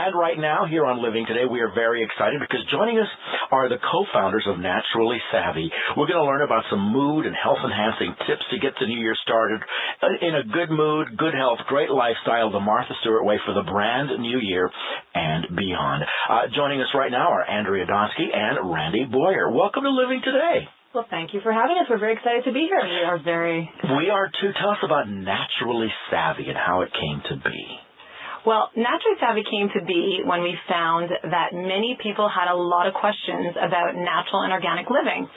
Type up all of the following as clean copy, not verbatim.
And right now, here on Living Today, we are very excited because joining us are the co-founders of Naturally Savvy. We're going to learn about some mood and health-enhancing tips to get the new year started in a good mood, good health, great lifestyle, the Martha Stewart way for the brand new year and beyond. Joining us right now are Andrea Donsky and Randy Boyer. Welcome to Living Today. Well, thank you for having us. We're very excited to be here. We are too. Tell us about Naturally Savvy and how it came to be. Well, Naturally Savvy came to be when we found that many people had a lot of questions about natural and organic living.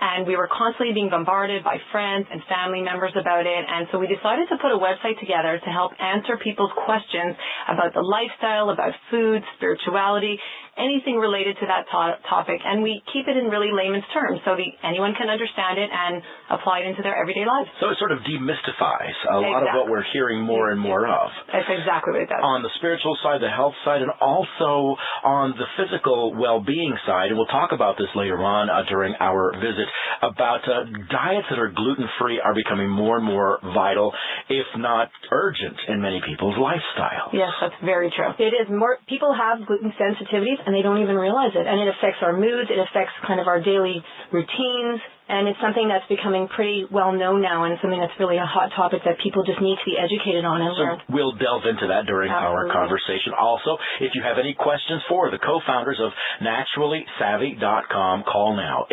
And we were constantly being bombarded by friends and family members about it. And so we decided to put a website together to help answer people's questions about the lifestyle, about food, spirituality, anything related to that topic. And we keep it in really layman's terms so anyone can understand it and apply it into their everyday lives. So it sort of demystifies a lot of what we're hearing more and more of. That's exactly what it does. On the spiritual side, the health side, and also on the physical well-being side. And we'll talk about this later on during our visit about diets that are gluten-free are becoming more and more vital, if not urgent, in many people's lifestyle. Yes, that's very true. It is more. People have gluten sensitivities, and they don't even realize it. And it affects our moods. It affects kind of our daily routines. And it's something that's becoming pretty well known now and something that's really a hot topic that people just need to be educated on and learn. So we'll delve into that during our conversation. Also, if you have any questions for the co-founders of naturallysavvy.com, call now,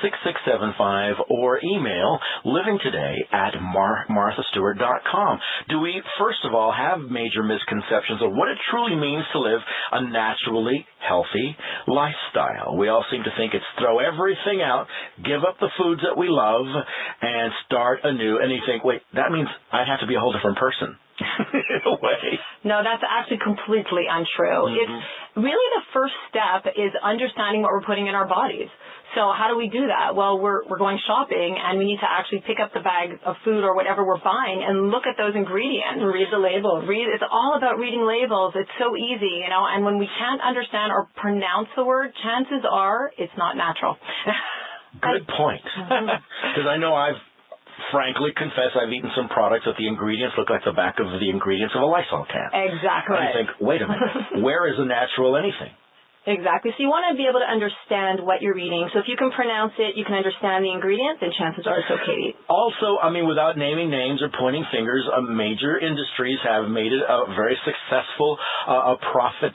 866-675-6675, or email livingtoday@marthastewart.com. Do we, first of all, have major misconceptions of what it truly means to live a naturally healthy lifestyle? We all seem to think it's throw everything out, give up the foods that we love, and start anew. And you think, wait, that means I'd have to be a whole different person. In a way. No, that's actually completely untrue. Mm-hmm. It's really the first step is understanding what we're putting in our bodies. So how do we do that? Well, we're going shopping, and we need to actually pick up the bag of food or whatever we're buying and look at those ingredients. Read the labels. It's all about reading labels. It's so easy, and when we can't understand or pronounce the word, chances are it's not natural. Good point. Because I know I've frankly confess I've eaten some products that the ingredients look like the back of the ingredients of a Lysol can. Exactly. And you think, wait a minute, where is the natural anything? Exactly. So you want to be able to understand what you're eating. So if you can pronounce it, you can understand the ingredients, then chances are it's okay to eat. Also, without naming names or pointing fingers, major industries have made it a very successful profit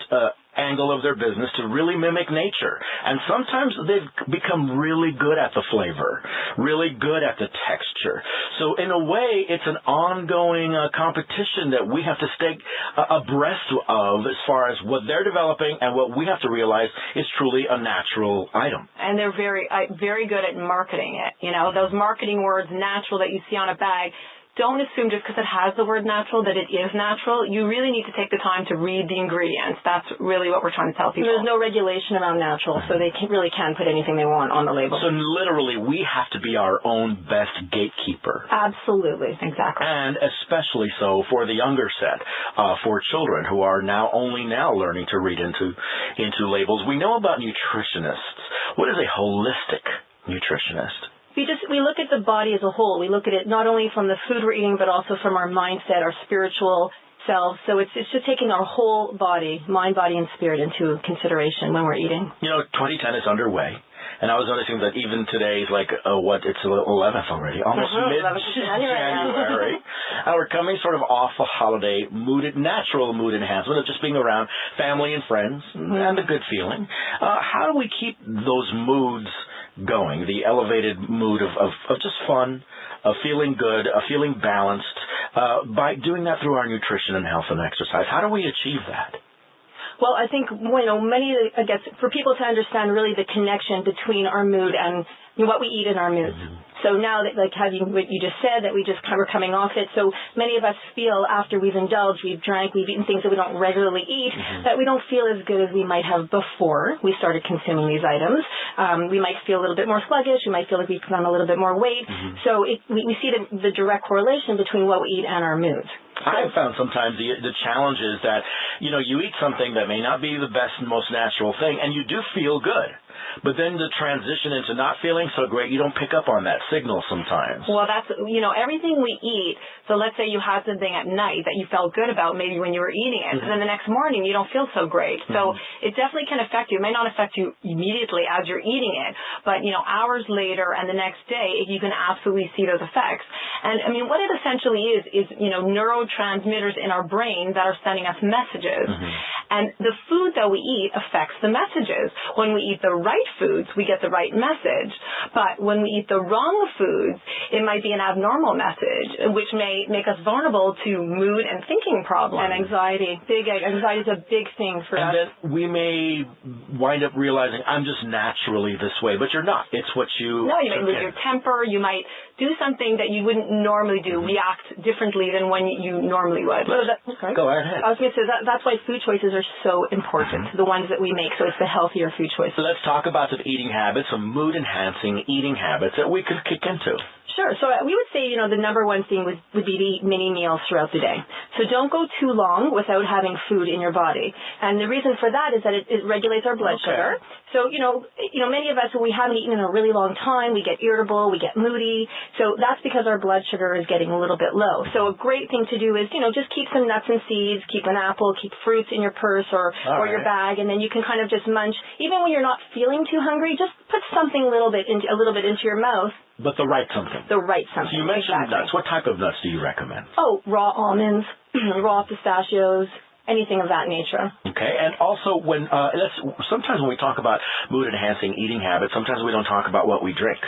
angle of their business to really mimic nature. And sometimes they've become really good at the flavor, really good at the texture. So in a way, it's an ongoing competition that we have to stay abreast of as far as what they're developing and what we have to realize is truly a natural item. And they're very good at marketing it. Those marketing words, natural, that you see on a bag, don't assume just because it has the word natural that it is natural. You really need to take the time to read the ingredients. That's really what we're trying to tell people. There's no regulation around natural, so they really can put anything they want on the label. So literally, we have to be our own best gatekeeper. Absolutely. Exactly. And especially so for the younger set, for children who are only now learning to read into labels. We know about nutritionists. What is a holistic nutritionist? We look at the body as a whole. We look at it not only from the food we're eating, but also from our mindset, our spiritual selves. So it's just taking our whole body, mind, body, and spirit into consideration when we're eating. 2010 is underway. And I was noticing that even today is it's the 11th already, almost mid-January. And we're coming sort of off a holiday, natural mood enhancement of just being around family and friends and the good feeling. How do we keep those moods going, the elevated mood of just fun, of feeling good, of feeling balanced, by doing that through our nutrition and health and exercise? How do we achieve that? Well, I think, for people to understand really the connection between our mood and what we eat in our moods. Mm-hmm. So now that, having what you just said, that we're coming off it, so many of us feel after we've indulged, we've drank, we've eaten things that we don't regularly eat, that we don't feel as good as we might have before we started consuming these items. We might feel a little bit more sluggish. We might feel like we've put on a little bit more weight. So we see the direct correlation between what we eat and our moods. I've found sometimes the challenge is that, you eat something that may not be the best and most natural thing, and you do feel good. but then the transition into not feeling so great, you don't pick up on that signal sometimes. Well, that's, everything we eat. So let's say you had something at night that you felt good about maybe when you were eating it, and then the next morning you don't feel so great. So it definitely can affect you. It may not affect you immediately as you're eating it, but, hours later and the next day, you can absolutely see those effects. And, I mean, what it essentially is, neurotransmitters in our brain that are sending us messages. And the food that we eat affects the messages. When we eat the right foods, we get the right message. But when we eat the wrong foods, it might be an abnormal message, which may make us vulnerable to mood and thinking problems. And anxiety. Anxiety is a big thing for us. And then we may wind up realizing, I'm just naturally this way, but you're not. It's what you... No, you might lose your temper. You might do something that you wouldn't normally do, react differently than when you normally would. Go ahead. I was going to say, that's why food choices are so important, the ones that we make, so it's the healthier food choices. So let's talk about some eating habits, some mood-enhancing eating habits that we could kick into. Sure. So we would say, the number one thing would be to eat mini meals throughout the day. So don't go too long without having food in your body. And the reason for that is that it regulates our blood sugar. So, many of us, when we haven't eaten in a really long time, we get irritable, we get moody. So that's because our blood sugar is getting a little bit low. So a great thing to do is, just keep some nuts and seeds, keep an apple, keep fruits in your purse or your bag, and then you can kind of just munch. Even when you're not feeling too hungry, just put something a little bit into your mouth. But the right something. The right something. So you mentioned nuts. What type of nuts do you recommend? Oh, raw almonds, raw pistachios, anything of that nature. Okay, and also sometimes when we talk about mood-enhancing eating habits, sometimes we don't talk about what we drink.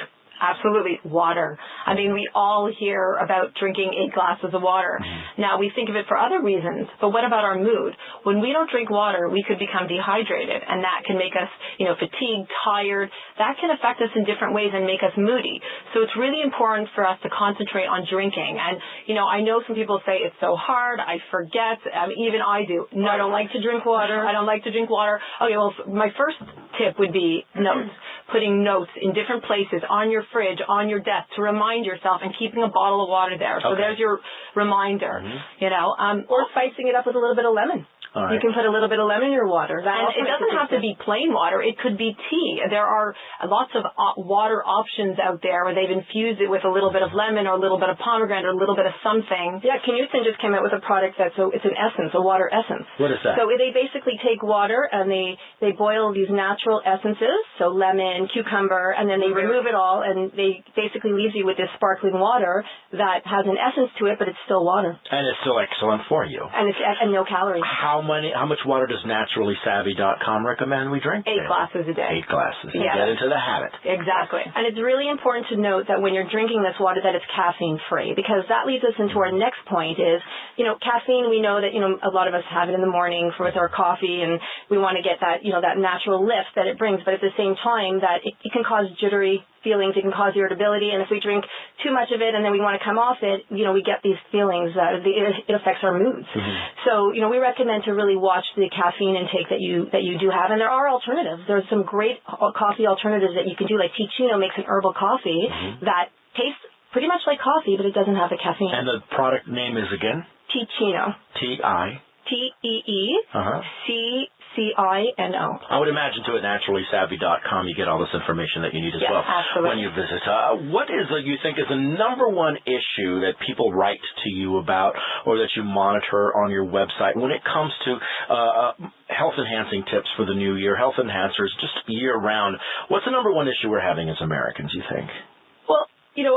Absolutely. Water. I mean, we all hear about drinking 8 glasses of water. Now, we think of it for other reasons, but what about our mood? When we don't drink water, we could become dehydrated, and that can make us, fatigued, tired. That can affect us in different ways and make us moody. So it's really important for us to concentrate on drinking. And, I know some people say it's so hard, I forget. Even I do. No, I don't like to drink water. I don't like to drink water. Okay, well, my first tip would be notes. Putting notes in different places on your fridge, on your desk to remind yourself, and keeping a bottle of water there. So there's your reminder, or spicing it up with a little bit of lemon. Right. You can put a little bit of lemon in your water. And it doesn't have to be plain water. It could be tea. There are lots of water options out there where they've infused it with a little bit of lemon or a little bit of pomegranate or a little bit of something. Yeah, Knudsen just came out with a product it's an essence, a water essence. What is that? So they basically take water and they boil these natural essences, so lemon, cucumber, and then they remove it all, and they basically leave you with this sparkling water that has an essence to it, but it's still water. And it's still excellent for you. And no calories. How much water does naturallysavvy.com recommend we drink? 8 glasses a day. 8 glasses. Yeah. Get into the habit. Exactly. And it's really important to note that when you're drinking this water that it's caffeine free, because that leads us into our next point is, caffeine, we know that, a lot of us have it in the morning with our coffee, and we want to get that, that natural lift that it brings, but at the same time that it can cause jittery feelings, it can cause irritability, and if we drink too much of it and then we want to come off it, we get these feelings that it affects our moods. So, we recommend to really watch the caffeine intake that you do have, and there are alternatives. There's some great coffee alternatives that you can do, like Ticino makes an herbal coffee that tastes pretty much like coffee, but it doesn't have the caffeine. And the product name is again? Ticino. Teecino. I would imagine at naturallysavvy.com you get all this information that you need as well absolutely. When you visit. What you think is the number one issue that people write to you about or that you monitor on your website when it comes to health-enhancing tips for the new year, health enhancers, just year-round? What's the number one issue we're having as Americans, you think? Well,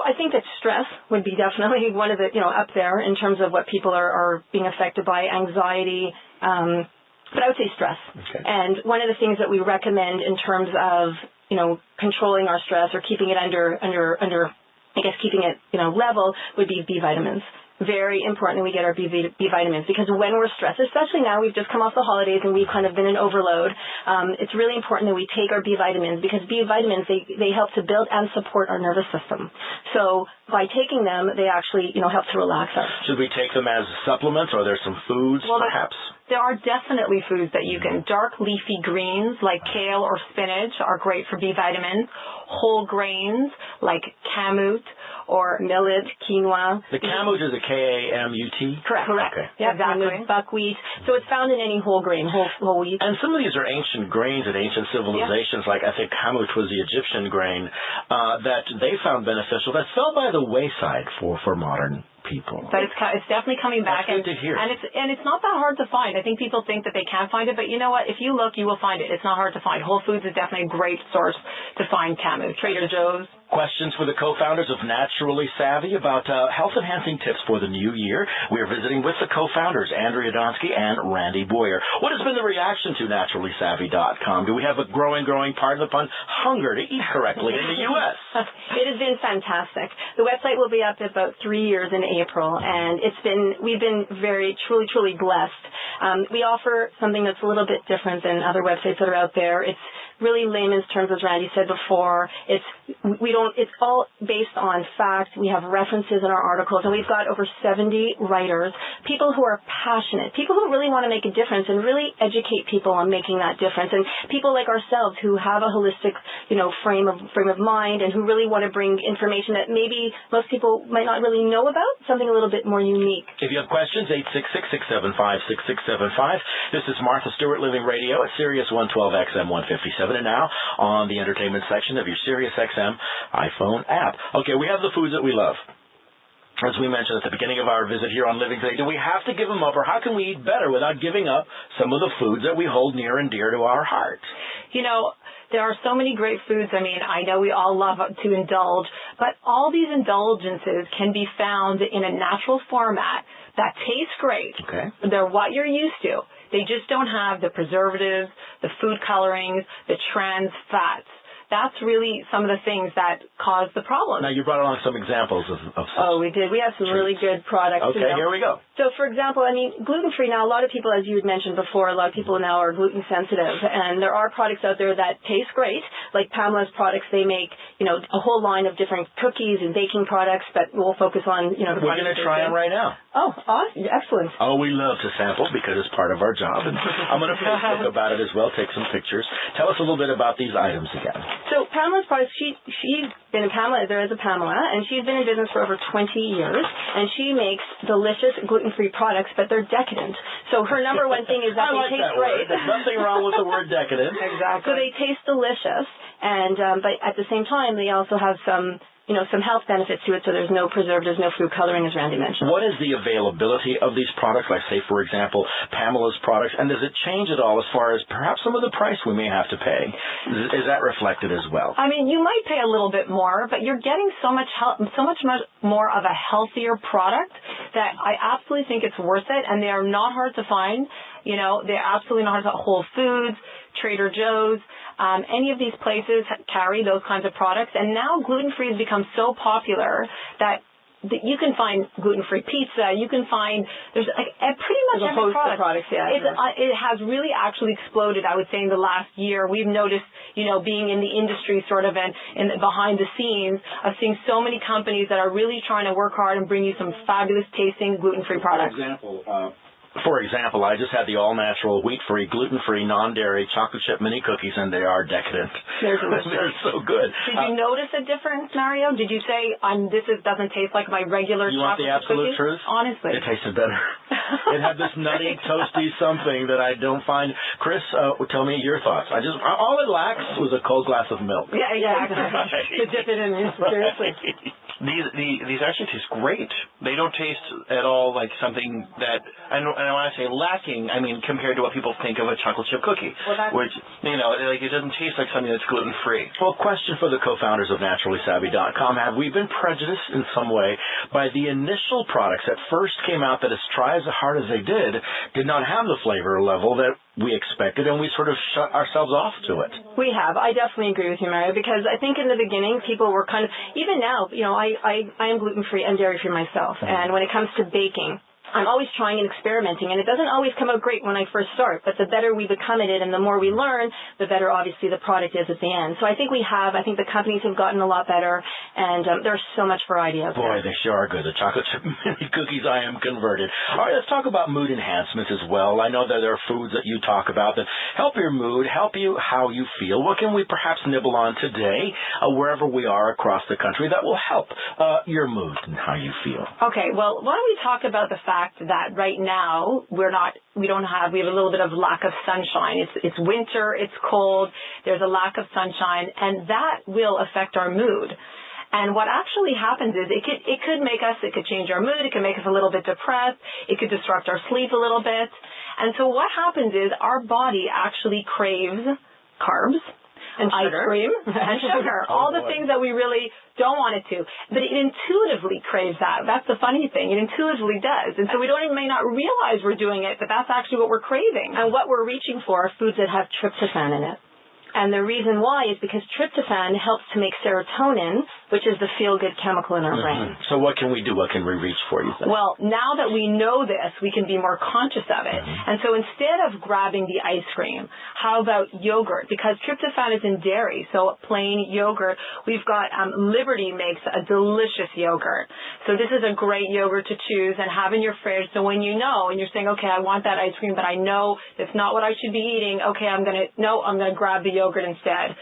I think that stress would be definitely one of the, up there in terms of what people are being affected by, anxiety, but I would say stress. Okay. And one of the things that we recommend in terms of, controlling our stress or keeping it under, I guess, keeping it, level would be B vitamins. Very important that we get our B vitamins, because when we're stressed, especially now, we've just come off the holidays and we've kind of been in overload. It's really important that we take our B vitamins, because B vitamins, they help to build and support our nervous system. So by taking them, they actually, help to relax us. Should we take them as supplements, or are there some foods, perhaps? There are definitely foods that you can. Dark leafy greens like kale or spinach are great for B vitamins. Whole grains like kamut or millet, quinoa. The kamut is a K-A-M-U-T? Correct. Okay. Yep, Exactly. and buckwheat. So it's found in any whole grain, whole wheat. And some of these are ancient grains and ancient civilizations, like I think kamut was the Egyptian grain, that they found beneficial, that fell by the wayside for modern people. But it's definitely coming back. That's good to hear. And it's not that hard to find. I think people think that they can't find it, but you know what? If you look, you will find it. It's not hard to find. Whole Foods is definitely a great source to find kamut. Trader Joe's. Questions for the co-founders of Naturally Savvy about health-enhancing tips for the new year. We are visiting with the co-founders, Andrea Donsky and Randy Boyer. What has been the reaction to naturallysavvy.com? Do we have a growing, pardon the pun, hunger to eat correctly in the U.S.? It has been fantastic. The website will be up in about 3 years in April, and we've been very, truly blessed. We offer something that's a little bit different than other websites that are out there. It's really layman's terms, as Randy said before. It's all based on fact. We have references in our articles, and we've got over 70 writers, people who are passionate, people who really want to make a difference and really educate people on making that difference, and people like ourselves who have a holistic, frame of mind and who really want to bring information that maybe most people might not really know about, something a little bit more unique. If you have questions, 866-675-6675. This is Martha Stewart Living Radio at Sirius 112 XM 157. And now on the entertainment section of your Sirius XM iPhone app. Okay, we have the foods that we love. As we mentioned at the beginning of our visit here on Living Today, do we have to give them up, or how can we eat better without giving up some of the foods that we hold near and dear to our hearts? There are so many great foods. I mean, I know we all love to indulge, but all these indulgences can be found in a natural format that tastes great. Okay. They're what you're used to. They just don't have the preservatives, the food colorings, the trans fats. That's really some of the things that cause the problem. Now, you brought along some examples of such. Oh, we did. We have some really good products. Okay, here we go. So, for example, gluten-free now, a lot of people, as you had mentioned before, a lot of people now are gluten sensitive, and there are products out there that taste great, like Pamela's products. They make, a whole line of different cookies and baking products, but we'll focus on, the products. We're going to try them right now. Oh, awesome. Excellent. Oh, we love to sample because it's part of our job, and I'm going to Facebook about it as well, take some pictures. Tell us a little bit about these items again. So, Pamela's products, she's been there is a Pamela, and she's been in business for over 20 years, and she makes delicious gluten-free products, but they're decadent. So her number one thing is that they taste great. There's nothing wrong with the word decadent. Exactly. So they taste delicious, and but at the same time, they also have some health benefits to it, so there's no preservatives, no food coloring, as Randy mentioned. What is the availability of these products, like, say, for example, Pamela's products, and does it change at all as far as perhaps some of the price we may have to pay? Is that reflected as well? You might pay a little bit more, but you're getting so much more of a healthier product that I absolutely think it's worth it, and they are not hard to find. They're absolutely not hard to find. Whole Foods, Trader Joe's, any of these places carry those kinds of products, and now gluten-free has become so popular that you can find gluten-free pizza. You can find there's pretty much every product. Products, yeah. It has really actually exploded. I would say in the last year, we've noticed, being in the industry sort of and behind the scenes, of seeing so many companies that are really trying to work hard and bring you some fabulous tasting gluten-free products. For example, I just had the all-natural, wheat-free, gluten-free, non-dairy chocolate chip mini cookies, and they are decadent. They're delicious. They're so good. Did you notice a difference, Mario? Did you say, doesn't taste like my regular chocolate chip cookies? You want the absolute truth? Honestly. It tasted better. It had this nutty, toasty something that I don't find. Chris, tell me your thoughts. All it lacks was a cold glass of milk. Yeah, exactly. To dip it in, seriously. These actually taste great. They don't taste at all like something that, and when I say lacking, compared to what people think of a chocolate chip cookie, which, it doesn't taste like something that's gluten-free. Well, question for the co-founders of naturallysavvy.com. Have we been prejudiced in some way by the initial products that first came out that, as try as hard as they did not have the flavor level that we expected, and we sort of shut ourselves off to it? We have. I definitely agree with you, Mario, because I think in the beginning people were kind of, even now, I am gluten-free and dairy-free myself, and when it comes to baking, I'm always trying and experimenting, and it doesn't always come out great when I first start, but the better we become at it and the more we learn, the better obviously the product is at the end. So I think the companies have gotten a lot better, and there's so much variety out there. Boy, they sure are good. The chocolate chip mini cookies, I am converted. All right, let's talk about mood enhancements as well. I know that there are foods that you talk about that help your mood, help you how you feel. What can we perhaps nibble on today, wherever we are across the country, that will help your mood and how you feel? Okay, well, why don't we talk about the fact that right now we have a little bit of lack of sunshine. It's winter, it's cold, there's a lack of sunshine, and that will affect our mood. And what actually happens is it could change our mood, it could make us a little bit depressed, it could disrupt our sleep a little bit. And so what happens is our body actually craves carbs and sugar, ice cream and sugar, all the things that we really don't want it to. But it intuitively craves that. That's the funny thing. It intuitively does. And so we may not realize we're doing it, but that's actually what we're craving. And what we're reaching for are foods that have tryptophan in it. And the reason why is because tryptophan helps to make serotonin, which is the feel-good chemical in our brain. So what can we do? What can we reach for, you think? Well, now that we know this, we can be more conscious of it. And so instead of grabbing the ice cream, how about yogurt? Because tryptophan is in dairy, so plain yogurt. We've got Liberty makes a delicious yogurt. So this is a great yogurt to choose and have in your fridge. So when you know and you're saying, okay, I want that ice cream, but I know that's not what I should be eating. Okay, I'm going to grab the yogurt instead.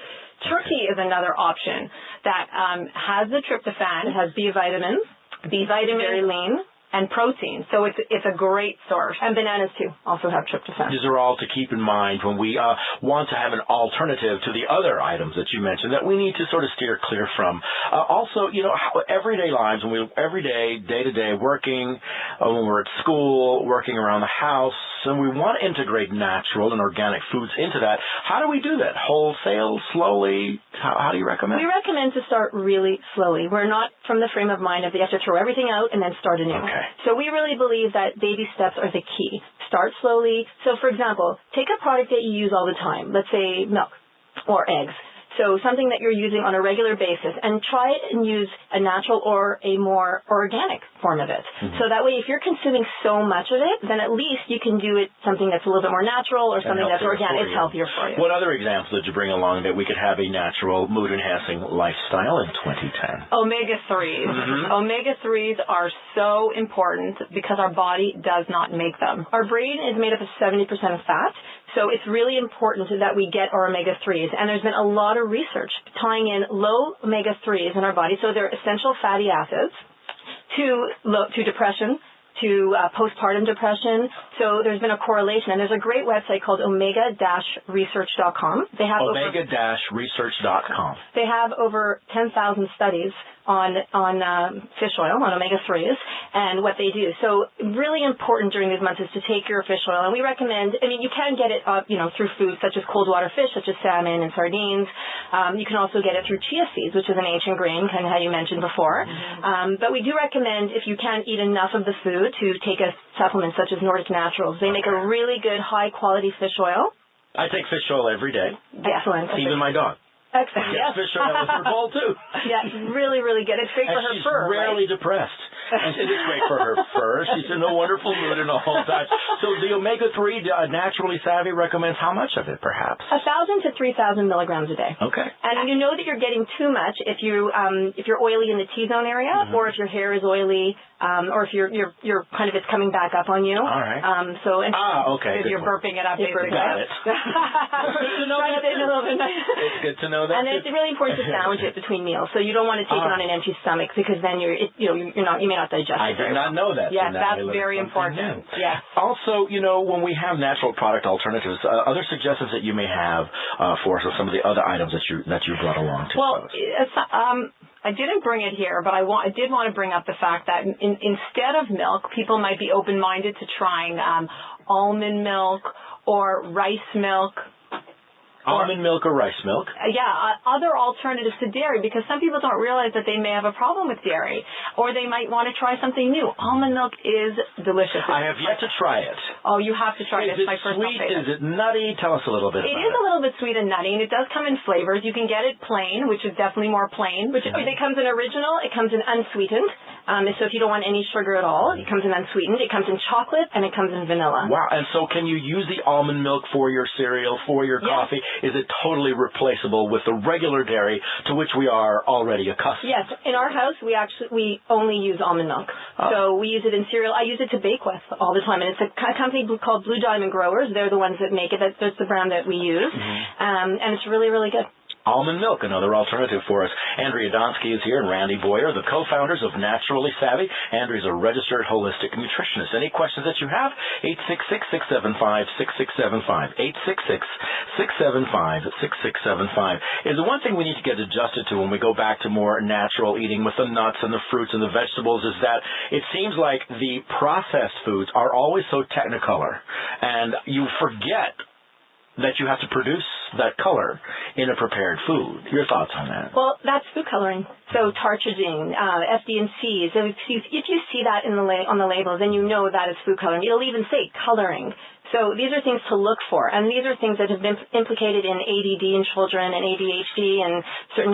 Turkey is another option that has the tryptophan. It has B vitamins, very lean, and protein. So it's a great source. And bananas, too, also have tryptophan. These are all to keep in mind when we want to have an alternative to the other items that you mentioned that we need to sort of steer clear from. Also, everyday lives, every day, day-to-day, working, when we're at school, working around the house, and we want to integrate natural and organic foods into that. How do we do that? Wholesale, slowly? How do you recommend? We recommend to start really slowly. We're not from the frame of mind of you have to throw everything out and then start anew. Okay. So we really believe that baby steps are the key. Start slowly. So, for example, take a product that you use all the time. Let's say milk or eggs. So something that you're using on a regular basis, and try it and use a natural or a more organic form of it. So that way, if you're consuming so much of it, then at least you can do it something that's a little bit more natural or something that's organic. It's healthier for you. What other examples did you bring along that we could have a natural, mood-enhancing lifestyle in 2010? Omega-3s. Omega-3s are so important because our body does not make them. Our brain is made up of 70% fat. So it's really important that we get our omega-3s. And there's been a lot of research tying in low omega-3s in our body. So they're essential fatty acids to depression, to postpartum depression. So there's been a correlation. And there's a great website called omega-research.com. They have omega-research.com. They have over 10,000 studies on fish oil, on omega-3s, and what they do. So really important during these months is to take your fish oil. And we recommend, you can get it through foods such as cold water fish, such as salmon and sardines. You can also get it through chia seeds, which is an ancient grain, kind of how you mentioned before. But we do recommend, if you can't eat enough of the food, to take a supplement such as Nordic Naturals. They make a really good, high-quality fish oil. I take fish oil every day. Excellent. Even my dog. Excellent. Yes, fish oil with her bowl, too. Yeah, really, really good. It's great for her fur, she's rarely depressed. And it is great for her fur. She's in a wonderful mood and all time. So the omega-3 Naturally Savvy recommends how much of it, perhaps? 1,000 to 3,000 milligrams a day. Okay. And you know that you're getting too much if you're oily in the T-zone area, or if your hair is oily, or if you're kind of it's coming back up on you. All right. Okay. If you're burping it up, basically. Got it. Good to know that. It's good to know that. And it's really important to sandwich it between meals, so you don't want to take it on an empty stomach because then you may not digest it. I did not know that. Yes, that's very important. Yes. Also, when we have natural product alternatives, other suggestions that you may have for us of some of the other items that you brought along to us. I didn't bring it here, but I did want to bring up the fact that instead of milk, people might be open-minded to trying almond milk or rice milk. Almond milk or rice milk? Other alternatives to dairy, because some people don't realize that they may have a problem with dairy, or they might want to try something new. Almond milk is delicious. I have yet to try it. Oh, you have to try it. It's my personal favorite. Is it nutty? Tell us a little bit about it. It is a little bit sweet and nutty, and it does come in flavors. You can get it plain, which is definitely more plain. It comes in original. It comes in unsweetened. So if you don't want any sugar at all, it comes in unsweetened. It comes in chocolate, and it comes in vanilla. Wow. And so can you use the almond milk for your cereal, for your coffee? Is it totally replaceable with the regular dairy to which we are already accustomed? Yes. In our house, we only use almond milk. So we use it in cereal. I use it to bake with all the time. And it's a company called Blue Diamond Growers. They're the ones that make it. That's the brand that we use. And it's really, really good. Almond milk, another alternative for us. Andrea Donsky is here, and Randy Boyer, the co-founders of Naturally Savvy. Andrea's a registered holistic nutritionist. Any questions that you have? 866-675-6675. 866-675-6675. Is the one thing we need to get adjusted to when we go back to more natural eating with the nuts and the fruits and the vegetables is that it seems like the processed foods are always so technicolor, and you forget that you have to produce that color in a prepared food. Your thoughts on that? Well, that's food coloring. So tartrazine, FD&Cs. If you see that on the label, then you know that is food coloring. It'll even say coloring. So these are things to look for, and these are things that have been implicated in ADD in children and ADHD and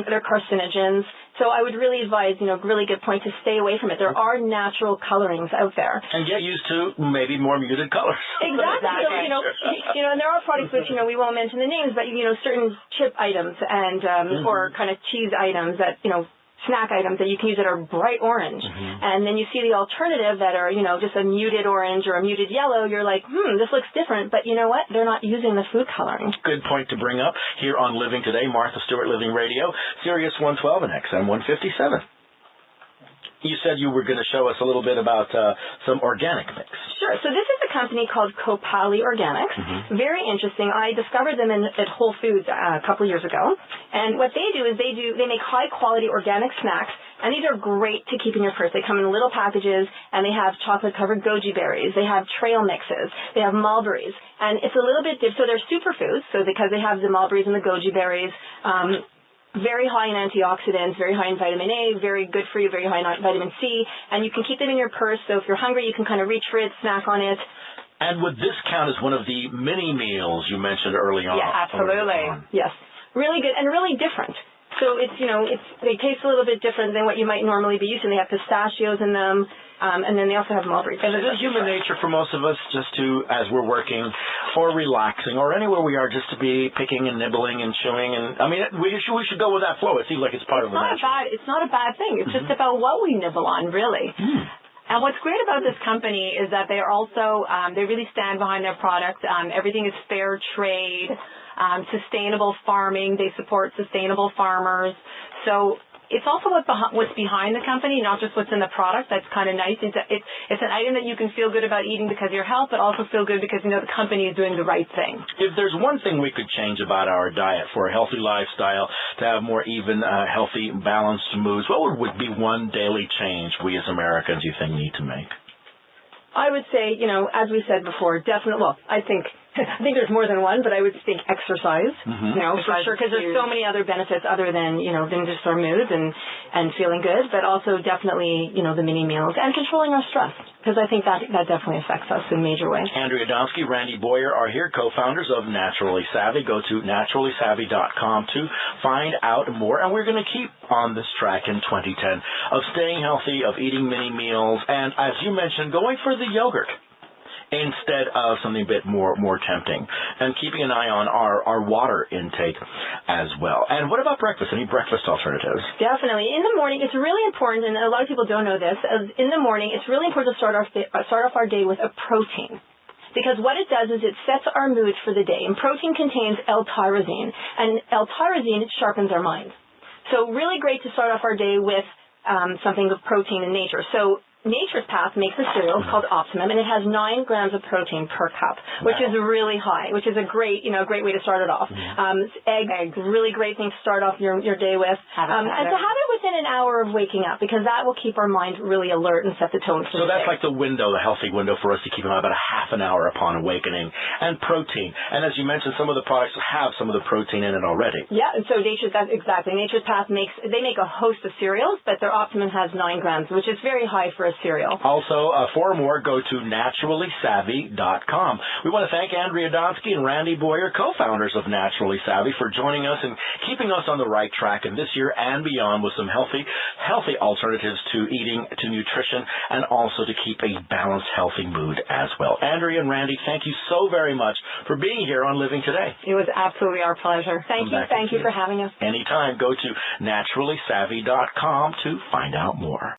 they're carcinogens. So I would really advise, really good point to stay away from it. There are natural colorings out there. And get used to maybe more muted colors. Exactly. So, and there are products which, we won't mention the names, but, certain chip items and, or kind of cheese items that, snack items that you can use that are bright orange. And then you see the alternative that are, just a muted orange or a muted yellow. You're like, this looks different. But you know what? They're not using the food coloring. Good point to bring up here on Living Today. Martha Stewart, Living Radio, Sirius 112 and XM 157. You said you were going to show us a little bit about some organic mix. Sure. So this is a company called Kopali Organics. Very interesting. I discovered them at Whole Foods a couple years ago. And what they do is they make high-quality organic snacks, and these are great to keep in your purse. They come in little packages, and they have chocolate-covered goji berries. They have trail mixes. They have mulberries. And it's a little bit different. So they're superfoods, so because they have the mulberries and the goji berries, very high in antioxidants, very high in vitamin A, very good for you, very high in vitamin C, and you can keep them in your purse, so if you're hungry, you can kind of reach for it, snack on it. And would this count as one of the mini meals you mentioned early on? Yeah, absolutely. Yes. Really good and really different. So they taste a little bit different than what you might normally be used to. They have pistachios in them, and then they also have mulberries. And is it human nature for most of us just to, as we're working or relaxing or anywhere we are, just to be picking and nibbling and chewing? And I mean, we should go with that flow. It seems like it's part of the natural. It's not a bad thing. It's just about what we nibble on, really. And what's great about this company is that they are also, they really stand behind their products. Everything is fair trade, sustainable farming. They support sustainable farmers. So it's also what's behind the company, not just what's in the product. That's kind of nice. It's an item that you can feel good about eating because of your health, but also feel good because the company is doing the right thing. If there's one thing we could change about our diet for a healthy lifestyle, to have more even, healthy, balanced moods, what would be one daily change we as Americans you think need to make? I would say, as we said before, definitely. Well, I think there's more than one, but I would think exercise, for sure, because there's so many other benefits other than, than just our moods and feeling good, but also definitely, the mini meals and controlling our stress, because I think that definitely affects us in major ways. Andrea Donsky, Randy Boyer are here, co-founders of Naturally Savvy. Go to naturallysavvy.com to find out more, and we're going to keep on this track in 2010 of staying healthy, of eating mini meals, and as you mentioned, going for the yogurt instead of something a bit more tempting, and keeping an eye on our water intake as well. And what about breakfast? Any breakfast alternatives? Definitely. In the morning, it's really important, and a lot of people don't know this, in the morning, it's really important to start off our day with a protein. Because what it does is it sets our mood for the day. And protein contains L-tyrosine. And L-tyrosine sharpens our mind. So really great to start off our day with something of protein in nature. So Nature's Path makes a cereal called Optimum, and it has 9 grams of protein per cup, which is really high, which is a great way to start it off. Eggs, really great thing to start off your day with. And to have it within an hour of waking up, because that will keep our mind really alert and set the tone for the day. So that's like the healthy window for us to keep them about a half an hour upon awakening. And protein. And as you mentioned, some of the products have some of the protein in it already. Yeah, and so Nature's Path makes a host of cereals, but their Optimum has 9 grams, which is very high for a cereal. Also, for more, go to naturallysavvy.com. We want to thank Andrea Donsky and Randy Boyer, co-founders of Naturally Savvy, for joining us and keeping us on the right track in this year and beyond with some healthy, healthy alternatives to eating, to nutrition, and also to keep a balanced, healthy mood as well. Andrea and Randy, thank you so very much for being here on Living Today. It was absolutely our pleasure. Thank you for having us. Anytime, go to naturallysavvy.com to find out more.